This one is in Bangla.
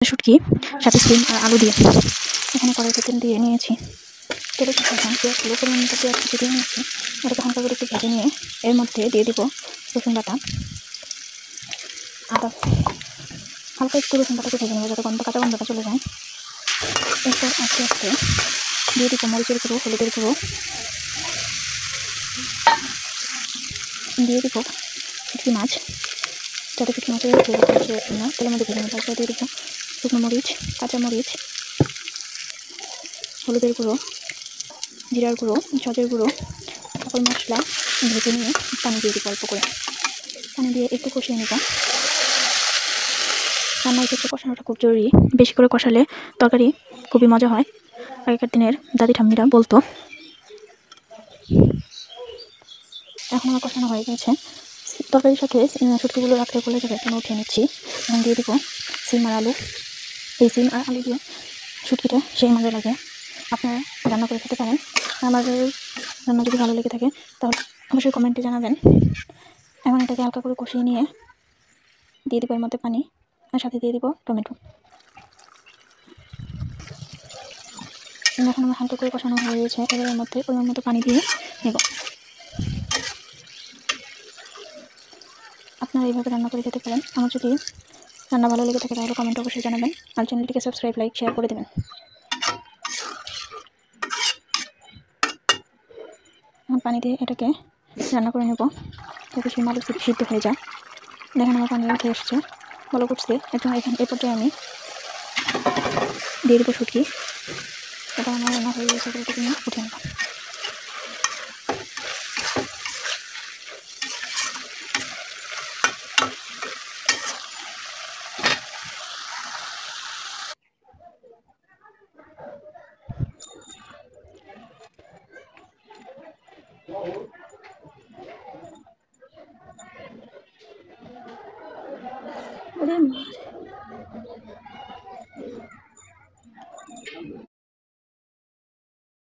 শুটকি সাথে সিম আর আলু দিয়ে এখানে কড়াইতে তেল দিয়ে নিয়েছি। তেলের সাথে এখন পেঁয়াজগুলো পরিমাণ মতো পেঁয়াজ কুচি দিয়ে নিয়েছি। এটাকে হালকা করে একটু ভেজে নিয়ে এর মধ্যে দিয়ে দিব রসুন বাটা, আদা, হালকা একটু রসুন বাটাকে ভেজে নেবো যাতে কাঁচা গন্ধটা চলে যায়। এরপর আস্তে আস্তে দিয়ে দিব মরিচের গুঁড়ো, হলুদের গুঁড়ো, দিয়ে দিব শুটকি মাছ, যাতে শুটকি মাছের ফ্লেভারটা আসে না তেলের মধ্যে ভেজে নেবো। তারপর দিয়ে দিব শুকনো মরিচ, কাঁচা মরিচ, হলুদের গুঁড়ো, জিরার গুঁড়ো, ঝাঁঝের গুঁড়ো, সকল মশলা ভেজে নিয়ে পানি দিয়ে দিব অল্প করে। পানি দিয়ে একটু কষিয়ে নেব। রান্নার ক্ষেত্রে কষানোটা খুব জরুরি, বেশি করে কষালে তরকারি খুবই মজা হয়। আগেকার দিনের দাদি ঠাম্মিরা বলতো। এখন আমার কষানো হয়ে গেছে। তরকারির সাথে শুটকিগুলো রাখতে গলে যাবে, এখন উঠিয়ে নিচ্ছি। এখন দিয়ে দিব সিম আর আলু। এই সিম আর আলু দিয়ে শুটকিটা সেই মজা লাগে। আপনারা রান্না করে খেতে পারেন। আমার রান্না যদি ভালো লেগে থাকে তাহলে অবশ্যই কমেন্টে জানাবেন। এখন এটাকে হালকা করে কষিয়ে নিয়ে দিয়ে দিব এর মধ্যে পানি, আর সাথে দিয়ে দিব টমেটো। এখন আমার হালকা করে কষানো হয়ে গেছে। এবার এর মধ্যে পরিমাণ মতো পানি দিয়ে নেব। আপনারা এইভাবে রান্না করে খেতে পারেন। আমার যদি রান্না ভালো লেগে থাকে তাহলে কমেন্ট অবশ্যই জানাবেন, আর চ্যানেলটিকে সাবস্ক্রাইব, লাইক, শেয়ার করে দেবেন। এখন পানি দিয়ে এটাকে রান্না করে নেব যাতে সেই আলু সিদ্ধ হয়ে যায়। দেখেন আমার পানি উঠে এসছে, ভালো করছে। এখন এ পর্যায়ে আমি দিয়ে দেবো শুটকি। এটা আমার রান্না হয়ে গেছে, এটাকে নিয়ে উঠে নেব। ওরে